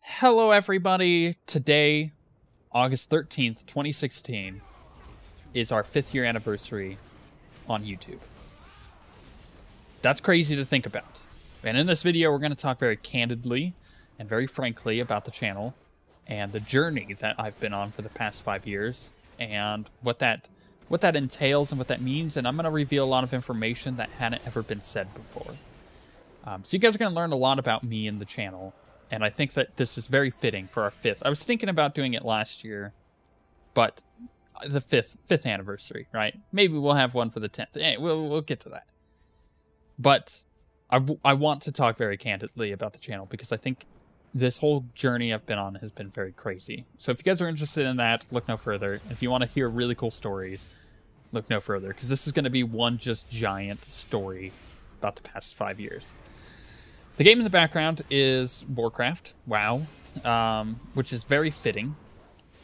Hello everybody, today, August 13th, 2016, is our 5th year anniversary on YouTube. That's crazy to think about. And in this video, we're going to talk very candidly and very frankly about the channel and the journey that I've been on for the past 5 years and what that entails and what that means. And I'm going to reveal a lot of information that hadn't ever been said before. So you guys are going to learn a lot about me and the channel. And I think that this is very fitting for our 5th. I was thinking about doing it last year, but the 5th anniversary, right? Maybe we'll have one for the 10th. We'll get to that. But I want to talk very candidly about the channel because I think this whole journey I've been on has been very crazy. So if you guys are interested in that, look no further. If you want to hear really cool stories, look no further, because this is going to be one just giant story about the past 5 years. The game in the background is Warcraft, WoW, which is very fitting.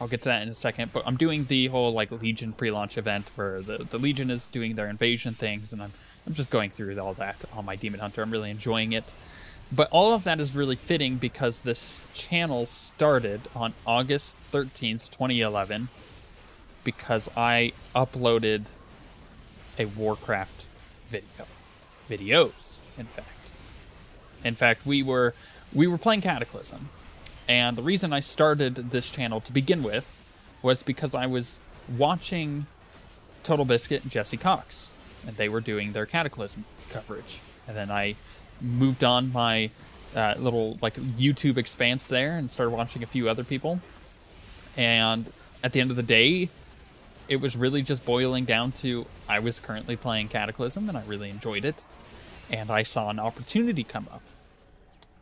I'll get to that in a second, but I'm doing the whole like Legion pre-launch event where the Legion is doing their invasion things, and I'm just going through all that on my Demon Hunter. I'm really enjoying it. But all of that is really fitting because this channel started on August 13th, 2011, because I uploaded a Warcraft video. Videos, in fact. In fact, we were playing Cataclysm, and the reason I started this channel to begin with was because I was watching Total Biscuit and Jesse Cox, and they were doing their Cataclysm coverage. And then I moved on my little like YouTube expanse there and started watching a few other people. And at the end of the day, it was really just boiling down to I was currently playing Cataclysm, and I really enjoyed it. And I saw an opportunity come up.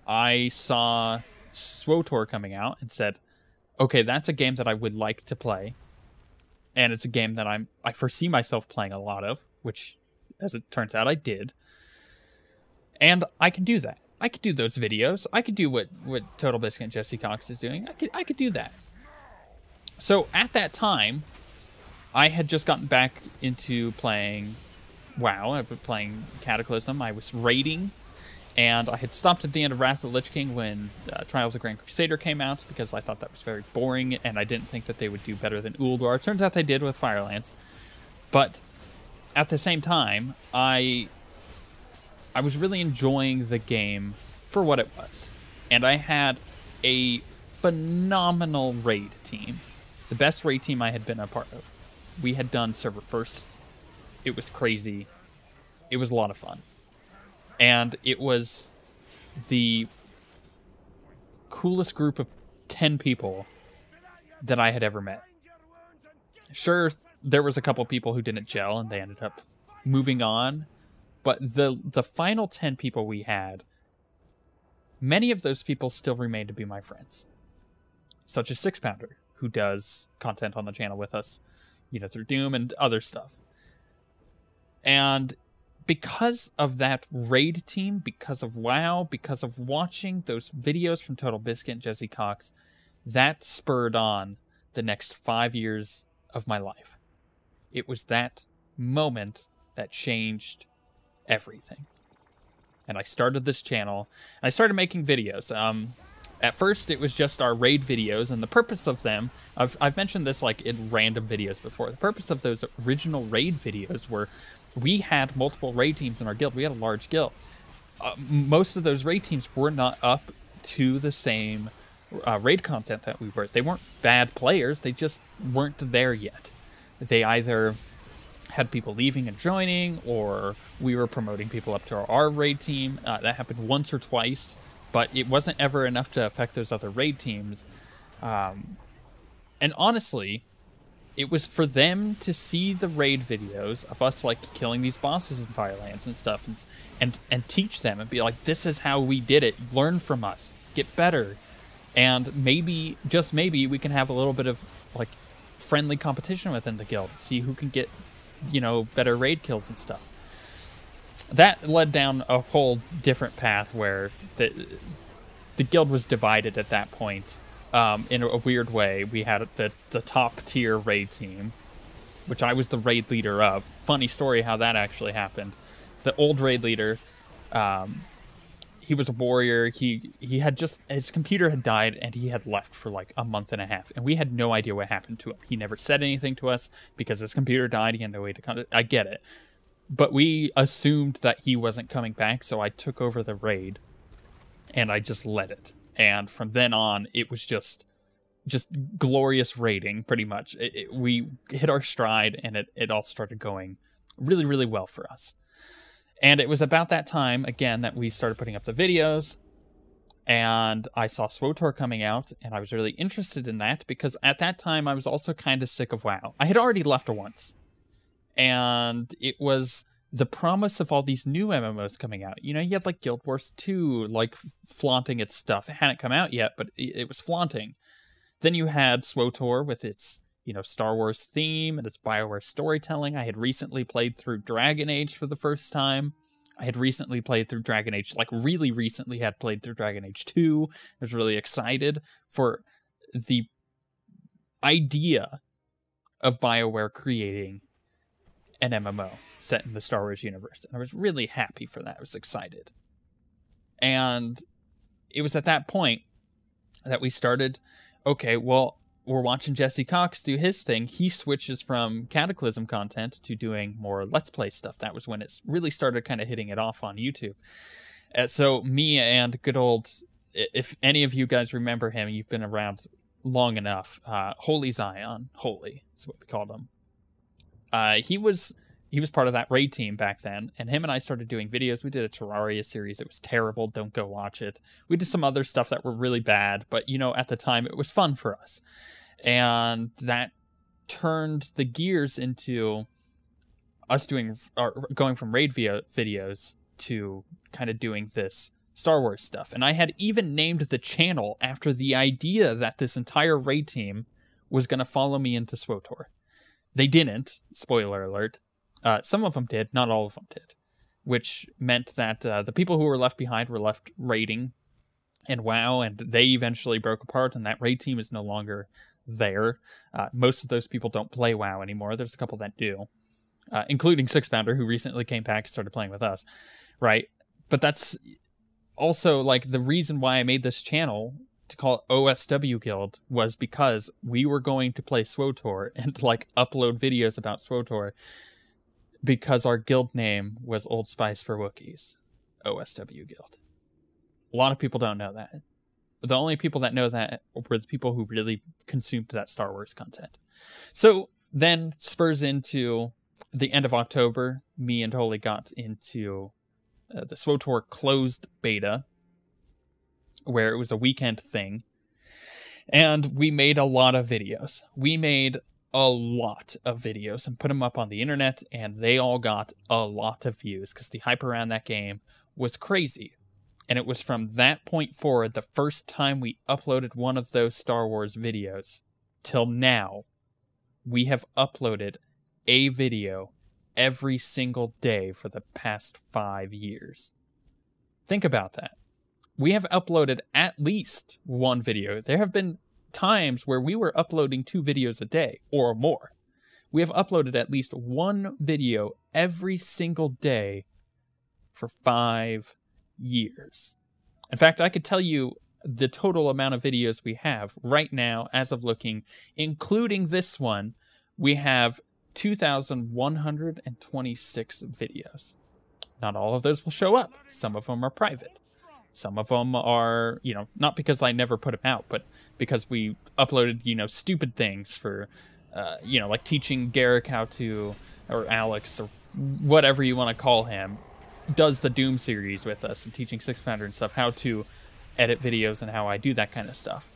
I saw SWTOR coming out and said, okay, that's a game that I would like to play. And it's a game that I foresee myself playing a lot of, which, as it turns out, I did. And I can do that. I could do those videos. I could do what Total Biscuit and Jesse Cox is doing. I could do that. So at that time, I had just gotten back into playing WoW. I've been playing Cataclysm. I was raiding, and I had stopped at the end of Wrath of the Lich King when Trials of Grand Crusader came out because I thought that was very boring, and I didn't think that they would do better than Ulduar. Turns out they did with Firelance. But at the same time, I was really enjoying the game for what it was. And I had a phenomenal raid team. The best raid team I had been a part of. We had done server first. It was crazy. It was a lot of fun. And it was the coolest group of 10 people that I had ever met. Sure, there was a couple people who didn't gel and they ended up moving on. But the final 10 people we had, many of those people still remain to be my friends. Such as Six Pounder, who does content on the channel with us, you know, through Doom and other stuff. And because of that raid team, because of WoW, because of watching those videos from Total Biscuit and Jesse Cox, that spurred on the next 5 years of my life. It was that moment that changed everything. And I started this channel, and I started making videos. At first, it was just our raid videos, and the purpose of them, I've mentioned this like in random videos before, the purpose of those original raid videos were we had multiple raid teams in our guild. We had a large guild. Most of those raid teams were not up to the same raid content that we were. They weren't bad players, they just weren't there yet. They either had people leaving and joining, or we were promoting people up to our raid team. That happened once or twice, but it wasn't ever enough to affect those other raid teams. And honestly, it was for them to see the raid videos of us like killing these bosses in Firelance and stuff, and teach them and be like, this is how we did it. Learn from us. Get better. And maybe, just maybe, we can have a little bit of like friendly competition within the guild. See who can get, you know, better raid kills and stuff. That led down a whole different path where the guild was divided at that point. In a weird way. We had the top tier raid team, which I was the raid leader of. Funny story how that actually happened. The old raid leader He was a warrior. He had just, his computer had died and he had left for like a month and a half, and we had no idea what happened to him. He never said anything to us because his computer died. He had no way to contact. I get it, but we assumed that he wasn't coming back, so I took over the raid and I just led it. And from then on, it was just glorious raiding, pretty much. We hit our stride, and it all started going really, really well for us. And it was about that time, again, that we started putting up the videos, and I saw SWTOR coming out, and I was really interested in that, because at that time, I was also kind of sick of WoW. I had already left once, and it was the promise of all these new MMOs coming out. You know, you had like Guild Wars 2, like flaunting its stuff. It hadn't come out yet, but it was flaunting. Then you had SWTOR with its, you know, Star Wars theme and its BioWare storytelling. I had recently played through Dragon Age for the first time. I had recently played through Dragon Age, like really recently had played through Dragon Age 2. I was really excited for the idea of BioWare creating an MMO set in the Star Wars universe. And I was really happy for that. I was excited. And it was at that point that we started, okay, well, we're watching Jesse Cox do his thing. He switches from Cataclysm content to doing more Let's Play stuff. That was when it really started kind of hitting it off on YouTube. So me and good old, if any of you guys remember him, you've been around long enough, Holy Zion, Holy is what we called him. He was part of that raid team back then, and him and I started doing videos. We did a Terraria series. It was terrible. Don't go watch it. We did some other stuff that were really bad, but, you know, at the time, it was fun for us. And that turned the gears into us going from raid videos to kind of doing this Star Wars stuff. And I had even named the channel after the idea that this entire raid team was going to follow me into SWTOR. They didn't, spoiler alert. Some of them did, not all of them did, which meant that the people who were left behind were left raiding in WoW, and they eventually broke apart, and that raid team is no longer there. Most of those people don't play WoW anymore. There's a couple that do, including Sixpounder, who recently came back and started playing with us, right? But that's also, like, the reason why I made this channel to call it OSWguild was because we were going to play SWTOR and, like, upload videos about SWTOR, because our guild name was Old Spice for Wookiees, OSWguild. A lot of people don't know that. The only people that know that were the people who really consumed that Star Wars content. So then spurs into the end of October, me and Holy got into the SWTOR closed beta, where it was a weekend thing. And we made a lot of videos. We made a lot of videos and put them up on the internet, and they all got a lot of views because the hype around that game was crazy. And it was from that point forward, the first time we uploaded one of those Star Wars videos, till now, we have uploaded a video every single day for the past 5 years. Think about that. We have uploaded at least one video. There have been times where we were uploading 2 videos a day or more. We have uploaded at least one video every single day for 5 years. In fact, I could tell you the total amount of videos we have right now, as of looking, including this one, we have 2,126 videos. Not all of those will show up. Some of them are private. Some of them are, you know, not because I never put them out, but because we uploaded, you know, stupid things for, you know, like teaching Garrick how to, or Alex, or whatever you want to call him, does the Doom series with us, and teaching Sixpounder and stuff how to edit videos and how I do that kind of stuff.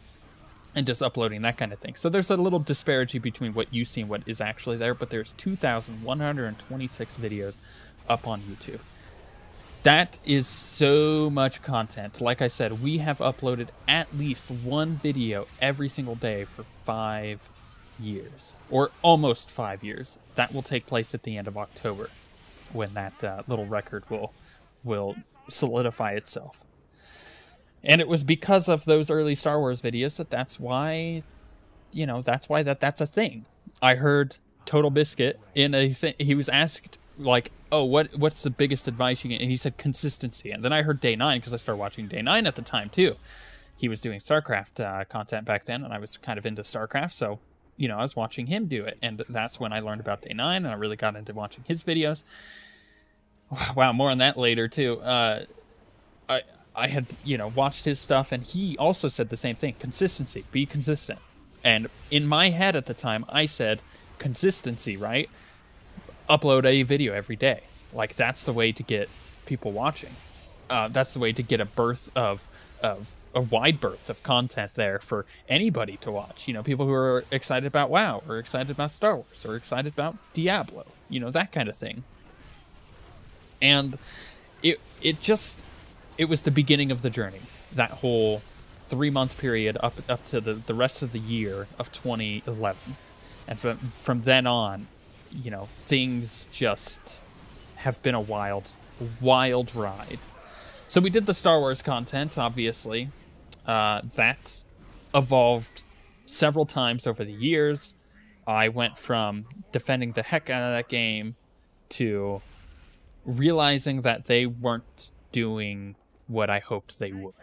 And just uploading that kind of thing. So there's a little disparity between what you see and what is actually there, but there's 2,126 videos up on YouTube. That is so much content. Like I said, we have uploaded at least one video every single day for 5 years, or almost 5 years. That will take place at the end of October, when that little record will solidify itself. And it was because of those early Star Wars videos that's why, you know, that's a thing. I heard Total Biscuit in a thing. He was asked, like, oh, what's the biggest advice you can? And he said consistency. And then I heard Day 9 because I started watching Day 9 at the time too. He was doing StarCraft content back then, and I was kind of into StarCraft, so you know I was watching him do it, and that's when I learned about Day 9, and I really got into watching his videos. Wow, more on that later too. I had, you know, watched his stuff, and he also said the same thing: consistency, be consistent. And in my head at the time, I said consistency, right? Upload a video every day. Like that's the way to get people watching. That's the way to get a wide berth of content there for anybody to watch. You know, people who are excited about WoW, or excited about Star Wars, or excited about Diablo. You know, that kind of thing. And it was the beginning of the journey. That whole 3-month period up to the rest of the year of 2011, and from then on, you know, things just have been a wild ride. So we did the Star Wars content, obviously. That evolved several times over the years. I went from defending the heck out of that game to realizing that they weren't doing what I hoped they would.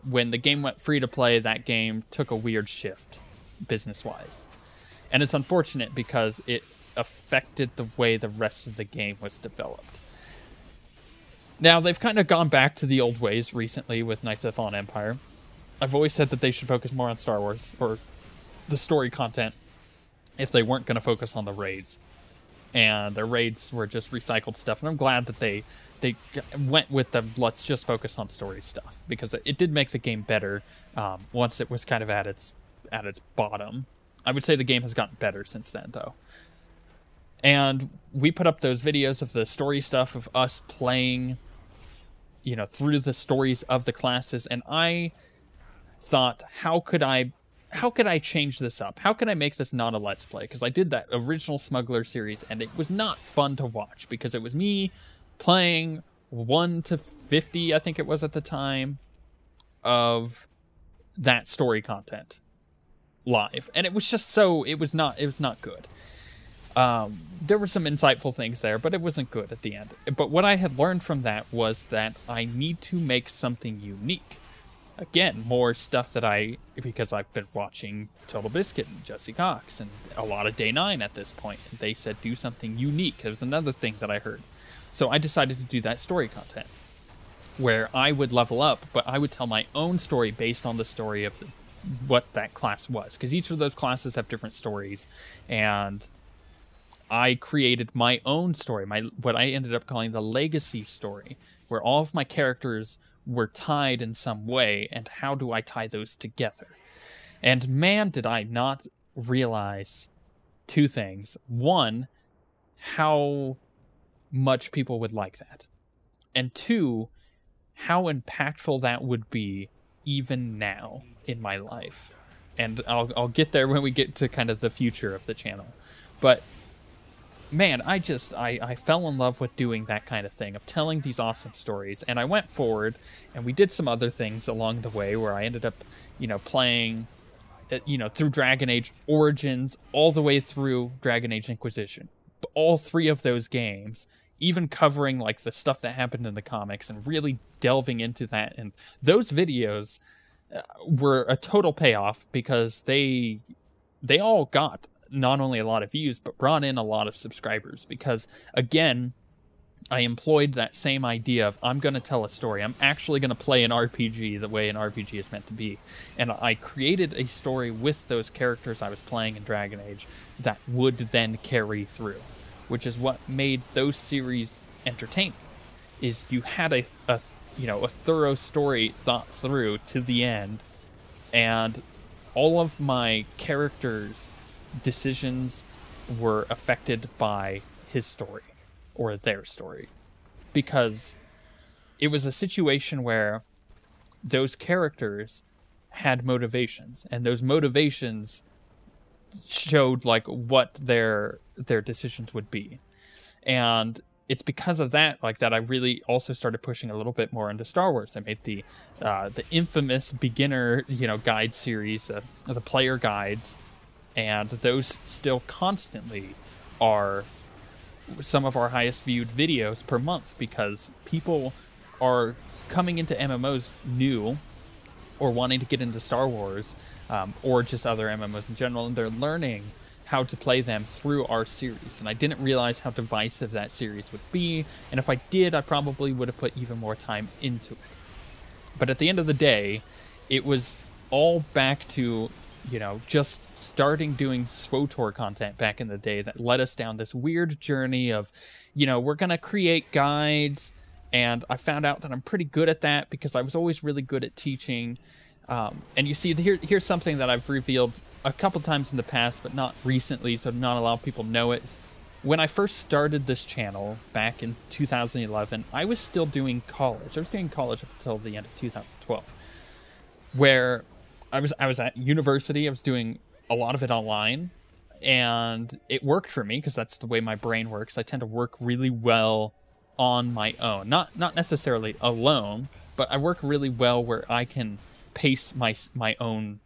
When the game went free to play, that game took a weird shift, business-wise. And it's unfortunate because it affected the way the rest of the game was developed. Now, they've kind of gone back to the old ways recently with Knights of the Fallen Empire. I've always said that they should focus more on Star Wars, or the story content, if they weren't going to focus on the raids. And their raids were just recycled stuff, and I'm glad that they went with the let's just focus on story stuff, because it did make the game better once it was kind of at its bottom. I would say the game has gotten better since then, though. And we put up those videos of the story stuff, of us playing, you know, through the stories of the classes, and I thought, how could I change this up? How could I make this not a Let's Play? Because I did that original Smuggler series, and it was not fun to watch, because it was me playing 1 to 50, I think it was at the time, of that story content live. And it was just it was not good. There were some insightful things there, but it wasn't good at the end. But what I had learned from that was that I need to make something unique. Again, more stuff that because I've been watching Total Biscuit and Jesse Cox and a lot of Day 9 at this point, and they said do something unique. There's another thing that I heard. So I decided to do that story content, where I would level up, but I would tell my own story based on the story of what that class was. Because each of those classes have different stories, and I created my own story, what I ended up calling the legacy story, where all of my characters were tied in some way, and how do I tie those together? And man, did I not realize two things. One, how much people would like that. And two, how impactful that would be even now in my life. And I'll get there when we get to kind of the future of the channel. But man, I fell in love with doing that kind of thing, of telling these awesome stories. And I went forward, and we did some other things along the way, where I ended up, you know, playing, you know, through Dragon Age Origins, all the way through Dragon Age Inquisition. All 3 of those games, even covering, like, the stuff that happened in the comics, and really delving into that. And those videos were a total payoff, because they all got not only a lot of views, but brought in a lot of subscribers, because again, I employed that same idea of, I'm going to tell a story. I'm actually going to play an RPG the way an RPG is meant to be. And I created a story with those characters I was playing in Dragon Age that would then carry through, which is what made those series entertaining, is you had a thorough story thought through to the end, and all of my characters' decisions were affected by his story, or their story, because it was a situation where those characters had motivations, and those motivations showed, like, what their decisions would be. And it's because of that, like, that I really also started pushing a little bit more into Star Wars. I made the infamous beginner, guide series, the player guides, and those still constantly are some of our highest viewed videos per month, because people are coming into MMOs new or wanting to get into Star Wars, or just other MMOs in general, and they're learning how to play them through our series. And I didn't realize how divisive that series would be, and if I did, I probably would have put even more time into it. But at the end of the day, it was all back to, you know, just starting doing SWTOR content back in the day that led us down this weird journey of, you know, we're gonna create guides, and I found out that I'm pretty good at that because I was always really good at teaching. And you see, here's something that I've revealed a couple times in the past, but not recently, so not a lot of people know it. When I first started this channel back in 2011, I was still doing college. I was doing college up until the end of 2012, where I was at university. I was doing a lot of it online, and it worked for me because that's the way my brain works. I tend to work really well on my own, not necessarily alone, but I work really well where I can pace my own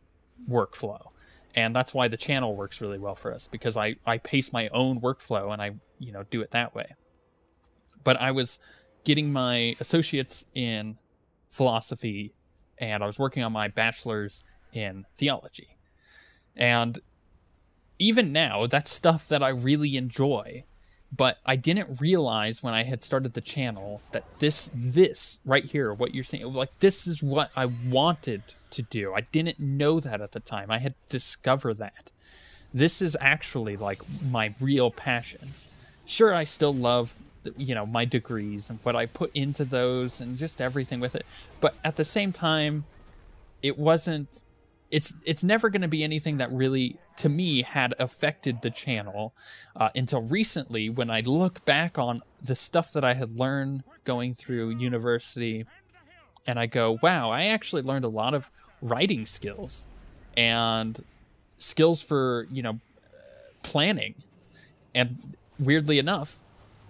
workflow. And that's why the channel works really well for us, because I pace my own workflow and I, you know, do it that way. But I was getting my associates in philosophy, and I was working on my bachelor's in theology. And even now, that's stuff that I really enjoy. But I didn't realize when I had started the channel that this right here, what you're saying, like, this is what I wanted to do. I didn't know that at the time. I had to discover that. This is actually, like, my real passion. Sure, I still love, you know, my degrees and what I put into those and just everything with it. But at the same time, it wasn't... It's never going to be anything that really, to me, had affected the channel until recently, when I look back on the stuff that I had learned going through university, and I go, wow, I actually learned a lot of writing skills and skills for, you know, planning. And weirdly enough,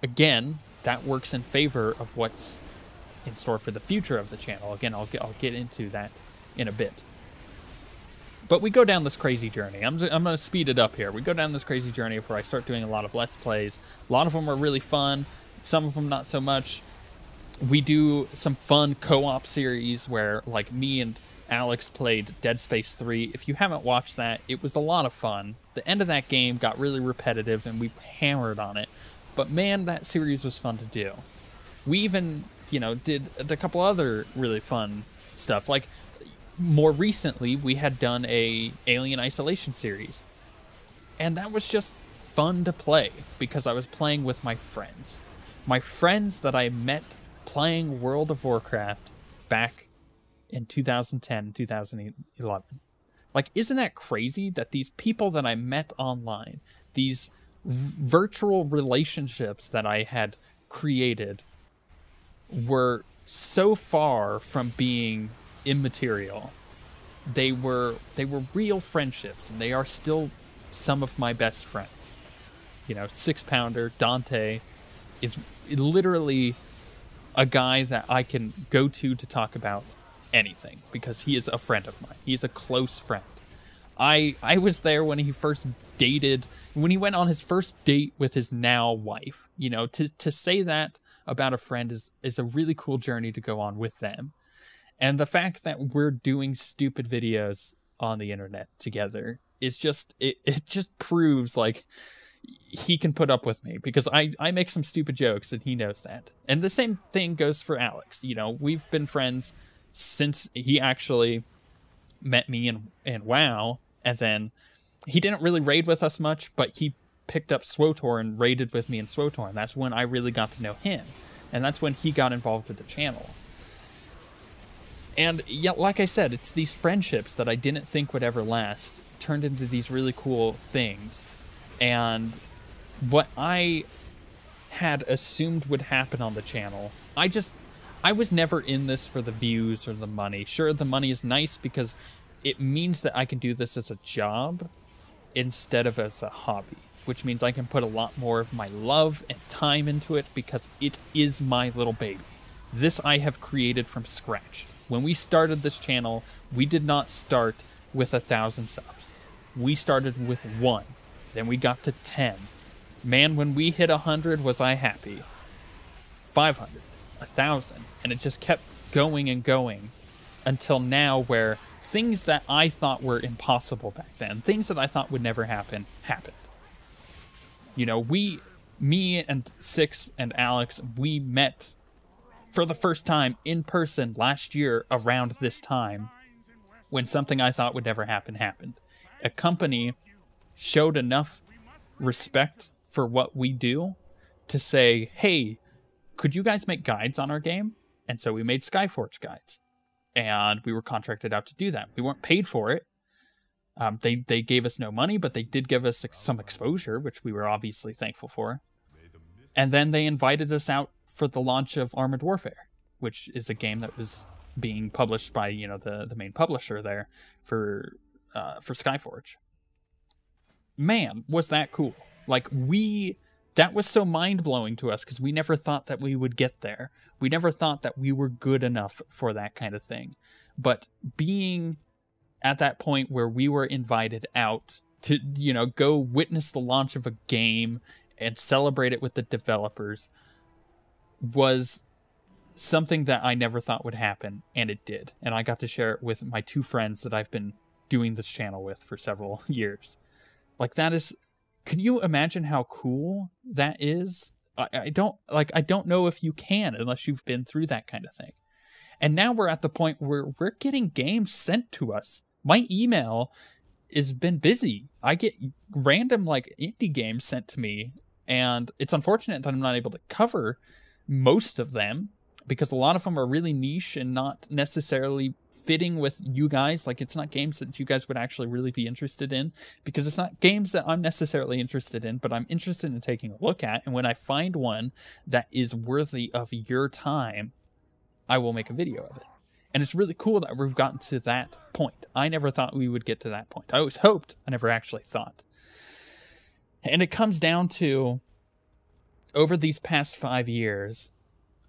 again, that works in favor of what's in store for the future of the channel. Again, I'll get into that in a bit. But we go down this crazy journey. I'm going to speed it up here. We go down this crazy journey where I start doing a lot of Let's Plays. A lot of them are really fun. Some of them not so much. We do some fun co-op series where, like, me and Alex played Dead Space 3. If you haven't watched that, it was a lot of fun. The end of that game got really repetitive, and we hammered on it. But man, that series was fun to do. We even, you know, did a couple other really fun stuff. Like, more recently, we had done a Alien Isolation series, and that was just fun to play because I was playing with my friends that I met playing World of Warcraft back in 2010, 2011. Like, isn't that crazy that these people that I met online, these virtual relationships that I had created, were so far from being immaterial. They were real friendships, and they are still some of my best friends. You know, Six Pounder, Dante, is literally a guy that I can go to talk about anything, because he is a friend of mine. He is a close friend. I was there when he first dated, when he went on his first date with his now wife. You know, to say that about a friend is a really cool journey to go on with them. And the fact that we're doing stupid videos on the internet together is just, it just proves, like, he can put up with me, because I make some stupid jokes and he knows that. And the same thing goes for Alex. You know, we've been friends since he actually met me in WoW, and then he didn't really raid with us much, but he picked up SWTOR and raided with me in SWTOR, and that's when I really got to know him. And that's when he got involved with the channel. And yeah, like I said, it's these friendships that I didn't think would ever last turned into these really cool things. And what I had assumed would happen on the channel, I was never in this for the views or the money. Sure, the money is nice because it means that I can do this as a job instead of as a hobby, which means I can put a lot more of my love and time into it because it is my little baby. This I have created from scratch. When we started this channel, we did not start with 1,000 subs. We started with 1. Then we got to 10. Man, when we hit 100, was I happy. 500, 1,000, and it just kept going and going until now, where things that I thought were impossible back then, things that I thought would never happen, happened. You know, me and Six and Alex, we met for the first time in person last year around this time, when something I thought would never happen happened. A company showed enough respect for what we do to say, hey, could you guys make guides on our game? And so we made Skyforge guides, and we were contracted out to do that. We weren't paid for it. They gave us no money, but they did give us some exposure, which we were obviously thankful for. And then they invited us out for the launch of Armored Warfare, which is a game that was being published by, you know, the main publisher there for Skyforge. Man, was that cool. Like, that was so mind-blowing to us, because we never thought that we would get there. We never thought that we were good enough for that kind of thing. But being at that point where we were invited out to, you know, go witness the launch of a game and celebrate it with the developers was something that I never thought would happen, and it did. And I got to share it with my two friends that I've been doing this channel with for several years. Like, that is... Can you imagine how cool that is? I don't know if you can unless you've been through that kind of thing. And now we're at the point where we're getting games sent to us. My email has been busy. I get random, like, indie games sent to me, and it's unfortunate that I'm not able to cover most of them, because a lot of them are really niche and not necessarily fitting with you guys. Like, it's not games that you guys would actually really be interested in, because it's not games that I'm necessarily interested in, but I'm interested in taking a look at. And when I find one that is worthy of your time, I will make a video of it. And it's really cool that we've gotten to that point. I never thought we would get to that point. I always hoped. I never actually thought. And it comes down to, over these past 5 years,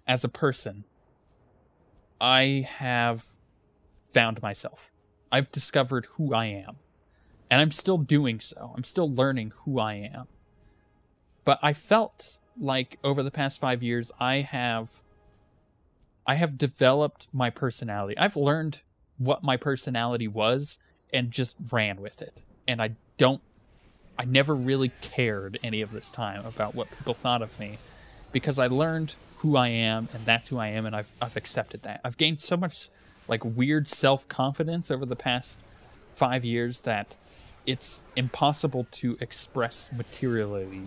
as a person, I have found myself. I've discovered who I am. And I'm still doing so. I'm still learning who I am. But I felt like over the past 5 years, I have developed my personality. I've learned what my personality was and just ran with it. And I never really cared any of this time about what people thought of me, because I learned who I am, and that's who I am, and I've accepted that. I've gained so much, like, weird self-confidence over the past 5 years that it's impossible to express materially.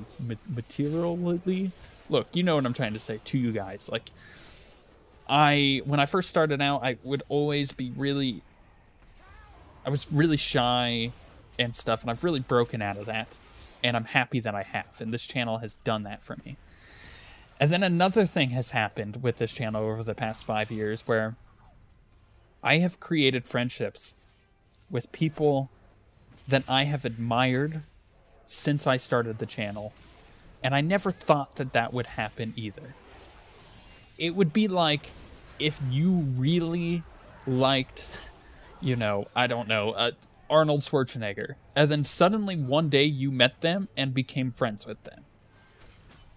Look, you know what I'm trying to say to you guys. Like, when I first started out, I would always be I was really shy and stuff, and I've really broken out of that, and I'm happy that I have, and this channel has done that for me. And then another thing has happened with this channel over the past 5 years, where I have created friendships with people that I have admired since I started the channel, and I never thought that that would happen either. It would be like if you really liked, you know, I don't know, Arnold Schwarzenegger, and then suddenly one day you met them and became friends with them.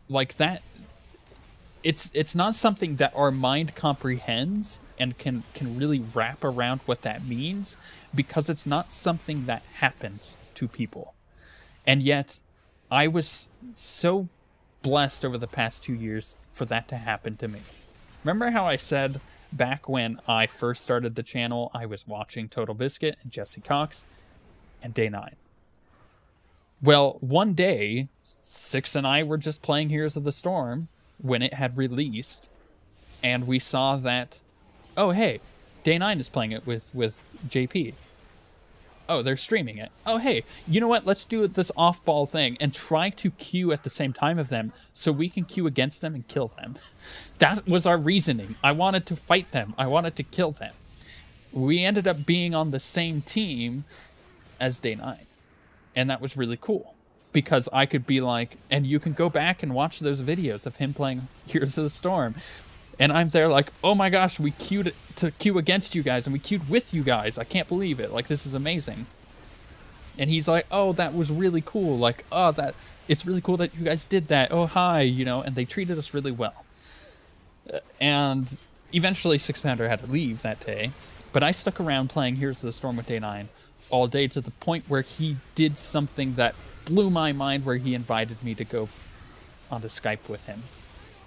Like that, it's not something that our mind comprehends and can really wrap around what that means, because it's not something that happens to people. And yet, I was so blessed over the past 2 years for that to happen to me. Remember how I said back when I first started the channel, I was watching Total Biscuit and Jesse Cox and Day 9. Well, one day, Six and I were just playing Heroes of the Storm when it had released, and we saw that, oh hey, Day 9 is playing it with JP. Oh, they're streaming it. Oh hey, you know what, let's do this off-ball thing and try to queue at the same time of them so we can queue against them and kill them. That was our reasoning. I wanted to fight them. I wanted to kill them. We ended up being on the same team as Day 9. And that was really cool, because I could be like, and you can go back and watch those videos of him playing Heroes of the Storm. And I'm there like, oh my gosh, we queued to queue against you guys, and we queued with you guys. I can't believe it. Like, this is amazing. And he's like, oh, that was really cool. Like, oh, it's really cool that you guys did that. Oh, hi, you know, and they treated us really well. And eventually Six Pounder had to leave that day. But I stuck around playing Heroes of the Storm with Day 9 all day, to the point where he did something that blew my mind, where he invited me to go onto Skype with him.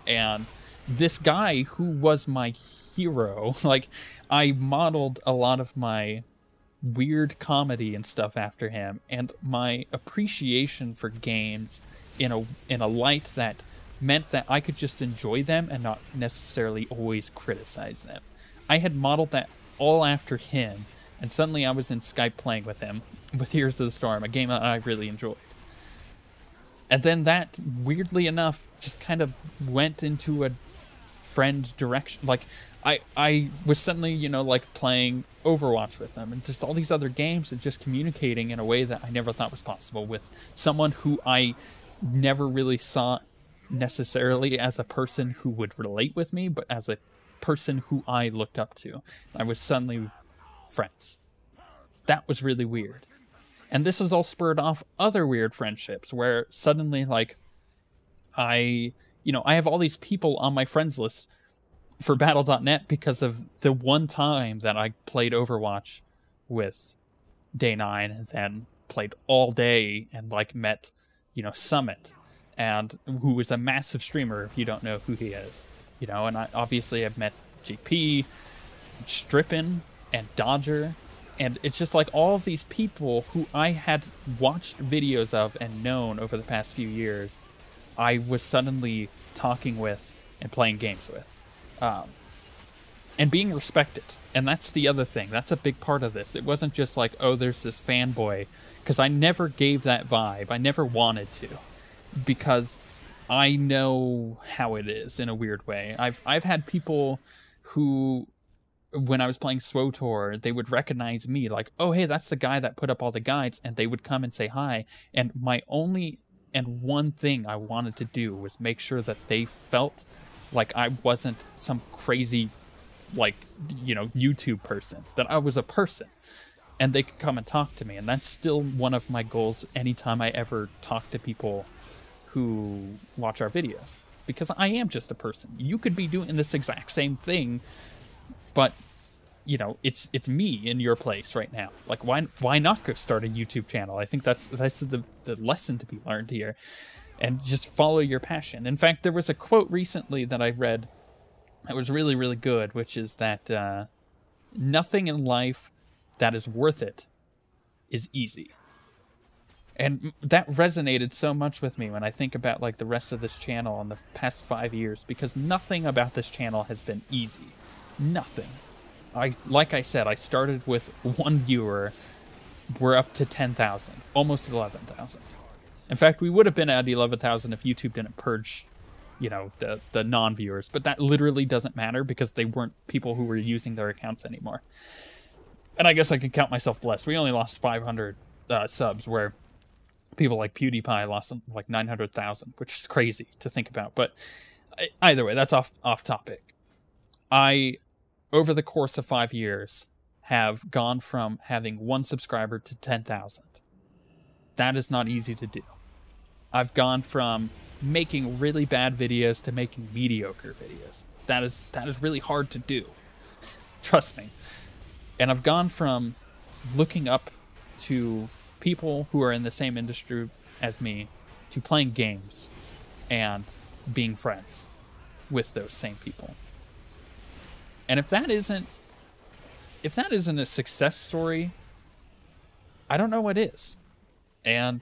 And this guy who was my hero, like, I modeled a lot of my weird comedy and stuff after him, and my appreciation for games in a light that meant that I could just enjoy them and not necessarily always criticize them. I had modeled that all after him, and suddenly I was in Skype playing with him with Heroes of the Storm, a game that I really enjoyed. And then that, weirdly enough, just kind of went into a friend direction. Like, I was suddenly, you know, like playing Overwatch with them and just all these other games and just communicating in a way that I never thought was possible with someone who I never really saw necessarily as a person who would relate with me, but as a person who I looked up to. I was suddenly friends. That was really weird. And this has all spurred off other weird friendships where suddenly, like, I have all these people on my friends list for Battle.net because of the one time that I played Overwatch with Day 9 and then played all day and, like, met, you know, Summit, and who is a massive streamer if you don't know who he is, you know, and I obviously have met GP, Strippin, and Dodger, and it's just like all of these people who I had watched videos of and known over the past few years, I was suddenly talking with and playing games with. And being respected. And that's the other thing. That's a big part of this. It wasn't just like, oh, there's this fanboy. Because I never gave that vibe. I never wanted to. Because I know how it is in a weird way. I've had people who, when I was playing SWTOR, they would recognize me. Like, oh, hey, that's the guy that put up all the guides. And they would come and say hi. And my only and one thing I wanted to do was make sure that they felt like I wasn't some crazy, like, you know, YouTube person. That I was a person. And they could come and talk to me. And that's still one of my goals anytime I ever talk to people who watch our videos. Because I am just a person. You could be doing this exact same thing, but, you know, it's me in your place right now. Like, why not go start a YouTube channel? I think that's the lesson to be learned here. And just follow your passion. In fact, there was a quote recently that I read that was really, really good, which is that nothing in life that is worth it is easy. And that resonated so much with me when I think about, like, the rest of this channel in the past 5 years, because nothing about this channel has been easy. Nothing. Like I said, I started with 1 viewer. We're up to 10,000, almost 11,000. In fact, we would have been at 11,000 if YouTube didn't purge, you know, the non-viewers. But that literally doesn't matter because they weren't people who were using their accounts anymore. And I guess I can count myself blessed. We only lost 500 subs, where people like PewDiePie lost like 900,000, which is crazy to think about. But either way, that's off topic. I, over the course of 5 years, have gone from having 1 subscriber to 10,000. That is not easy to do. I've gone from making really bad videos to making mediocre videos. That is really hard to do. Trust me. And I've gone from looking up to people who are in the same industry as me to playing games and being friends with those same people. And if that isn't a success story, I don't know what is. And,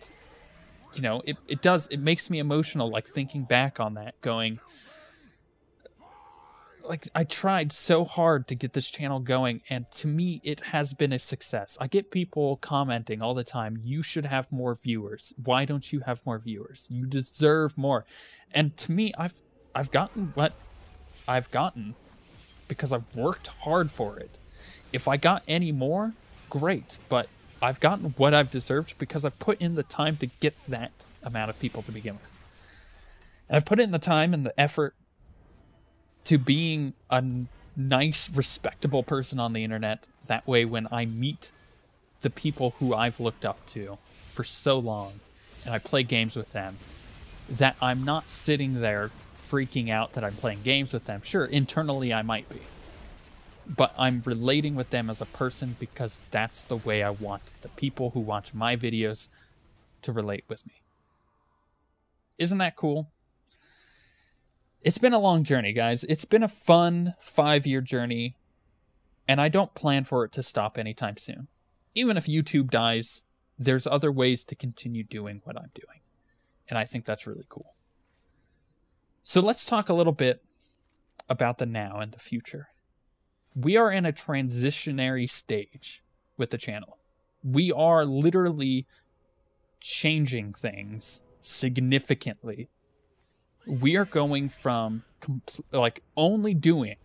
you know, it makes me emotional, like, thinking back on that, going, like, I tried so hard to get this channel going, and to me, it has been a success. I get people commenting all the time, you should have more viewers. Why don't you have more viewers? You deserve more. And to me, I've gotten what I've gotten because I've worked hard for it. If I got any more, great, but I've gotten what I've deserved because I've put in the time to get that amount of people to begin with. And I've put in the time and the effort to being a nice, respectable person on the internet. That way, when I meet the people who I've looked up to for so long, and I play games with them, that I'm not sitting there freaking out that I'm playing games with them. Sure, internally I might be, but I'm relating with them as a person because that's the way I want the people who watch my videos to relate with me. Isn't that cool? It's been a long journey, guys. It's been a fun 5-year journey, and I don't plan for it to stop anytime soon. Even if YouTube dies, there's other ways to continue doing what I'm doing, and I think that's really cool. So let's talk a little bit about the now and the future. We are in a transitionary stage with the channel. We are literally changing things significantly. We are going from only doing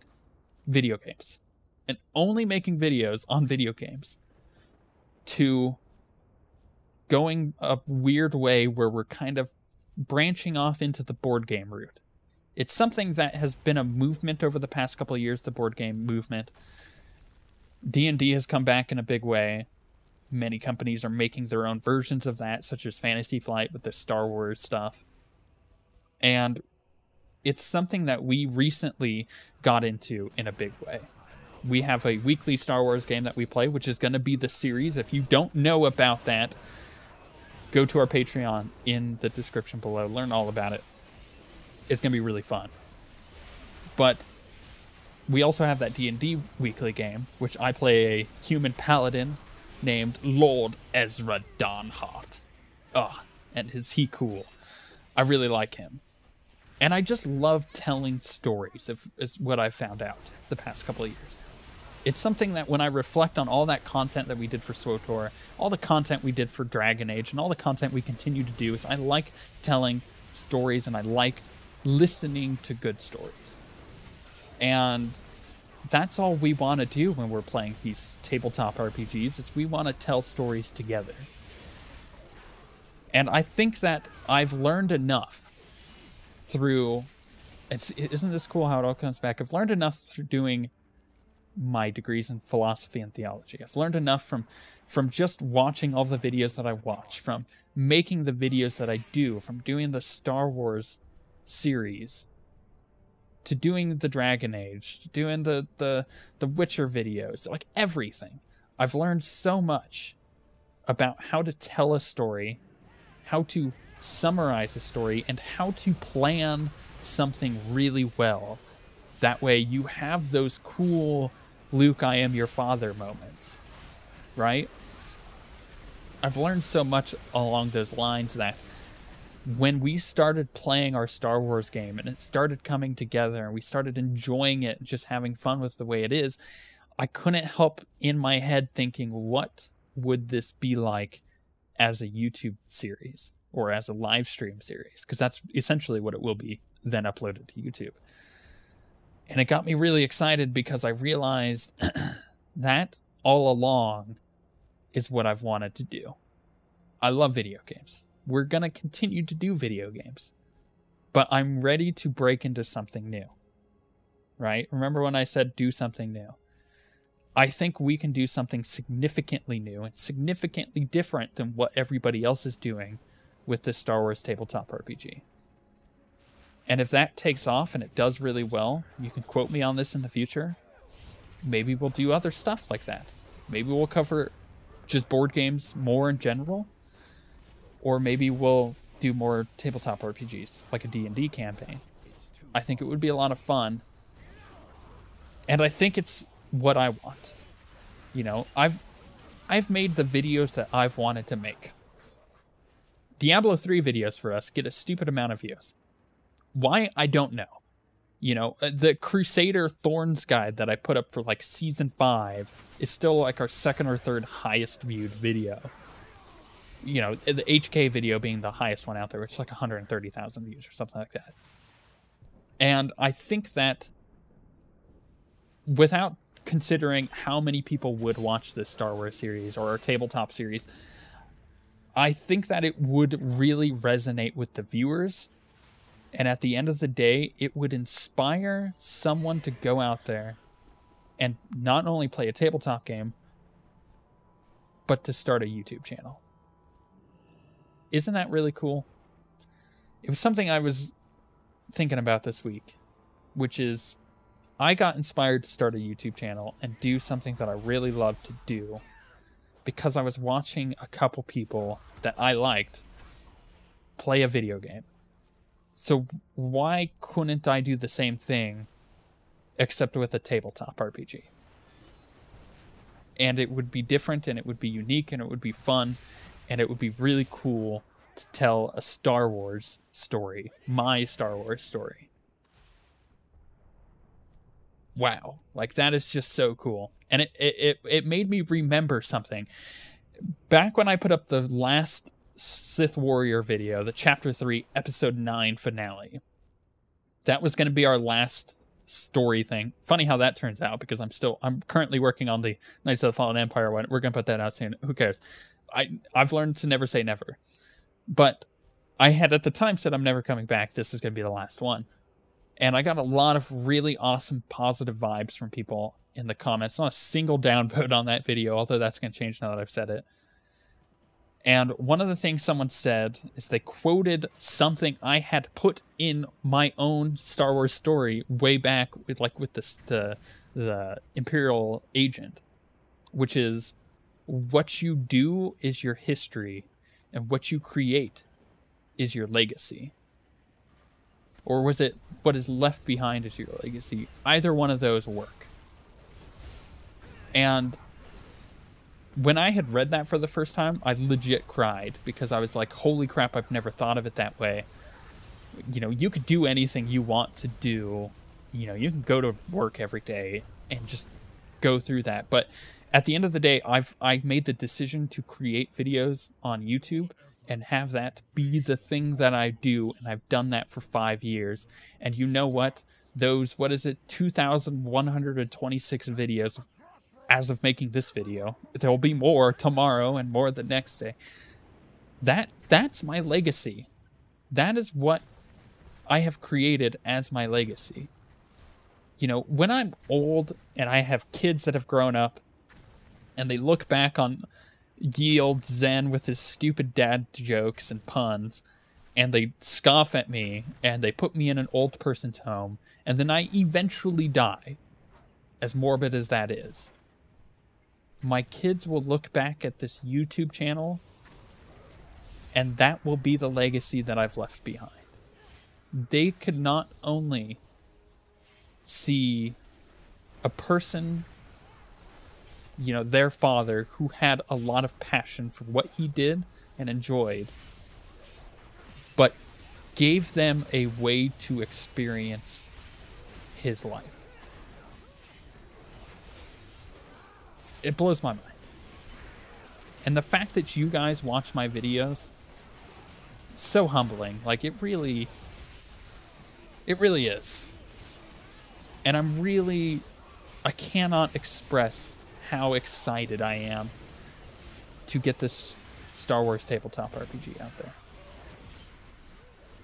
video games and only making videos on video games to going a weird way where we're kind of branching off into the board game route. It's something that has been a movement over the past couple of years, the board game movement. D&D has come back in a big way. Many companies are making their own versions of that, such as Fantasy Flight with the Star Wars stuff. And it's something that we recently got into in a big way. We have a weekly Star Wars game that we play, which is going to be the series. If you don't know about that, go to our Patreon in the description below. Learn all about it. It's going to be really fun. But we also have that D&D weekly game, which I play a human paladin named Lord Ezra Donhart. And is he cool? I really like him. And I just love telling stories, is what I've found out the past couple of years. It's something that when I reflect on all that content that we did for SWTOR, all the content we did for Dragon Age, and all the content we continue to do, is I like telling stories and I like listening to good stories. And that's all we want to do when we're playing these tabletop RPGs, is we want to tell stories together. And I think that I've learned enough through... Isn't this cool how it all comes back? I've learned enough through doing my degrees in philosophy and theology. I've learned enough from just watching all the videos that I watch, from making the videos that I do, from doing the Star Wars series, to doing the Dragon Age, to doing the Witcher videos, like everything. I've learned so much about how to tell a story, how to summarize a story, and how to plan something really well. That way you have those cool Luke, I am your father moments, right? I've learned so much along those lines that when we started playing our Star Wars game and it started coming together and we started enjoying it and just having fun with the way it is, I couldn't help in my head thinking, what would this be like as a YouTube series or as a live stream series? Because that's essentially what it will be then uploaded to YouTube. And it got me really excited because I realized that all along is what I've wanted to do. I love video games. We're going to continue to do video games. But I'm ready to break into something new. Right? Remember when I said do something new? I think we can do something significantly new and significantly different than what everybody else is doing with this Star Wars tabletop RPG. And if that takes off and it does really well, you can quote me on this in the future. Maybe we'll do other stuff like that. Maybe we'll cover just board games more in general. Or maybe we'll do more tabletop RPGs, like a D&D campaign. I think it would be a lot of fun. And I think it's what I want. You know, I've made the videos that I've wanted to make. Diablo 3 videos for us get a stupid amount of views. Why? I don't know. You know, the Crusader Thorns guide that I put up for like season 5 is still like our second or third highest viewed video. You know, the HK video being the highest one out there, which is like 130,000 views or something like that. And I think that without considering how many people would watch this Star Wars series or our tabletop series, I think that it would really resonate with the viewers. And at the end of the day, it would inspire someone to go out there and not only play a tabletop game, but to start a YouTube channel. Isn't that really cool? It was something I was thinking about this week, which is I got inspired to start a YouTube channel and do something that I really love to do because I was watching a couple people that I liked play a video game. So why couldn't I do the same thing except with a tabletop RPG? And it would be different, and it would be unique, and it would be fun, and it would be really cool to tell a Star Wars story, my Star Wars story. Wow, like that is just so cool. And it made me remember something. Back when I put up the last Sith Warrior video, the Chapter 3, Episode 9 finale, that was going to be our last story thing. Funny how that turns out, because I'm currently working on the Knights of the Fallen Empire one. We're going to put that out soon. Who cares? I've learned to never say never. But I had at the time said I'm never coming back. This is going to be the last one. And I got a lot of really awesome positive vibes from people in the comments. Not a single downvote on that video, although that's going to change now that I've said it. And one of the things someone said is they quoted something I had put in my own Star Wars story way back with the Imperial agent, which is, what you do is your history, and what you create is your legacy. Or was it, what is left behind is your legacy? Either one of those work. And when I had read that for the first time, I legit cried, because I was like, holy crap, I've never thought of it that way. You know, you could do anything you want to do. You know, you can go to work every day and just go through that. But at the end of the day, I made the decision to create videos on YouTube and have that be the thing that I do, and I've done that for 5 years. And you know what? Those, 2,126 videos as of making this video. There'll be more tomorrow and more the next day. That's my legacy. That is what I have created as my legacy. You know, when I'm old and I have kids that have grown up and they look back on ye old Zen with his stupid dad jokes and puns, and they scoff at me, and they put me in an old person's home, and then I eventually die, as morbid as that is, my kids will look back at this YouTube channel, and that will be the legacy that I've left behind. They could not only see a person, you know, their father, who had a lot of passion for what he did and enjoyed, but gave them a way to experience his life. It blows my mind. And the fact that you guys watch my videos, it's so humbling. Like, it really is. And I cannot express how excited I am to get this Star Wars tabletop RPG out there.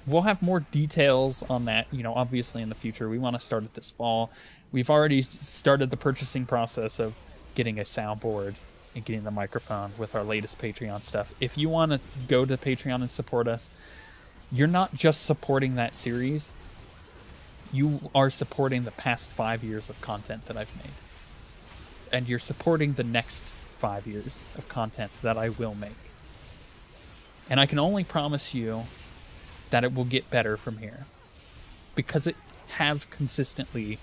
We'll have more details on that, you know, obviously in the future. We want to start it this fall. We've already started the purchasing process of getting a soundboard and getting the microphone with our latest Patreon stuff. If you want to go to Patreon and support us, you're not just supporting that series. You are supporting the past 5 years of content that I've made. And you're supporting the next 5 years of content that I will make. And I can only promise you that it will get better from here, because it has consistently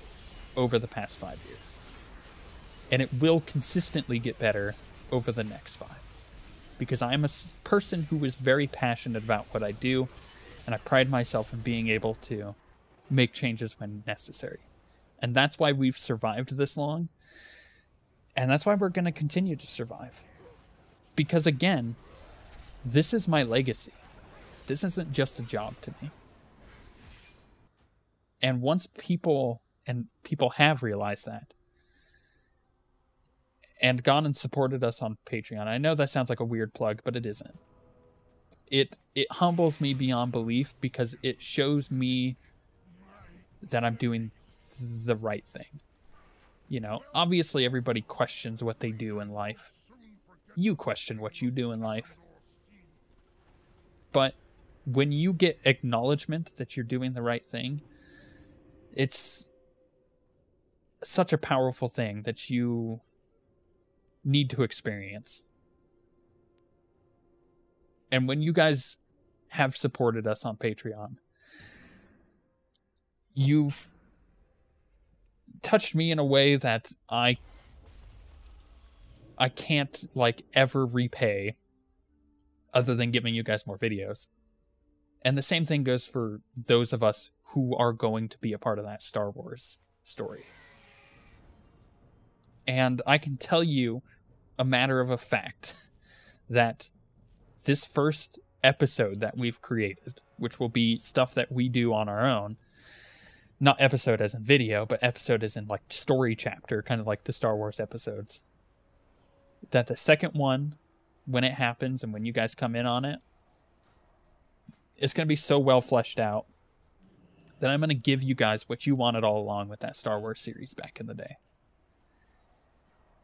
over the past 5 years. And it will consistently get better over the next 5. Because I'm a person who is very passionate about what I do, and I pride myself in being able to make changes when necessary. And that's why we've survived this long. And that's why we're going to continue to survive. Because again, this is my legacy. This isn't just a job to me. And once people have realized that, and gone and supported us on Patreon, I know that sounds like a weird plug, but it isn't. It humbles me beyond belief, because it shows me that I'm doing the right thing. You know, obviously everybody questions what they do in life. You question what you do in life. But when you get acknowledgement that you're doing the right thing, it's such a powerful thing that you need to experience. And when you guys have supported us on Patreon, you've touched me in a way that I can't, like, ever repay other than giving you guys more videos. And the same thing goes for those of us who are going to be a part of that Star Wars story. And I can tell you a matter of a fact that this first episode that we've created, which will be stuff that we do on our own, not episode as in video, but episode as in like story chapter, kind of like the Star Wars episodes, that the second one, when it happens and when you guys come in on it, it's going to be so well fleshed out that I'm going to give you guys what you wanted all along with that Star Wars series back in the day.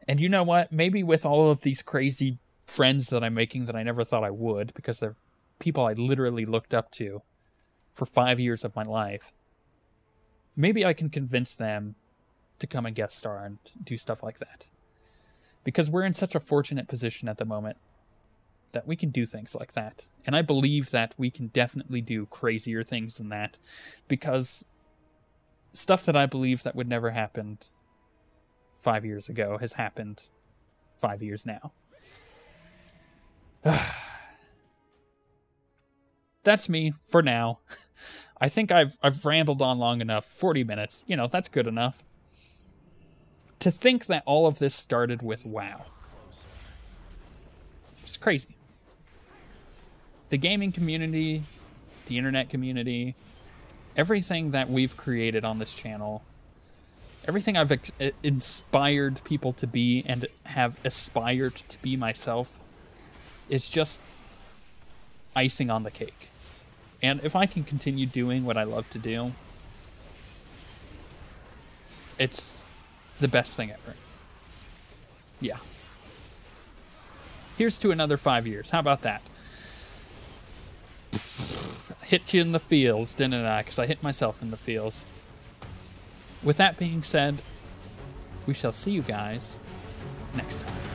And you know what? Maybe with all of these crazy friends that I'm making that I never thought I would, because they're people I literally looked up to for 5 years of my life, maybe I can convince them to come and guest star and do stuff like that. Because we're in such a fortunate position at the moment that we can do things like that. And I believe that we can definitely do crazier things than that, because stuff that I believe that would never happen 5 years ago has happened 5 years now. That's me for now. I think I've rambled on long enough. 40 minutes, you know, that's good enough. To think that all of this started with WoW. It's crazy. The gaming community, the internet community, everything that we've created on this channel, everything I've inspired people to be and have aspired to be myself, is just icing on the cake. And if I can continue doing what I love to do, it's the best thing ever. Yeah. Here's to another 5 years. How about that? Hit you in the feels, didn't I? Because I hit myself in the feels. With that being said, we shall see you guys next time.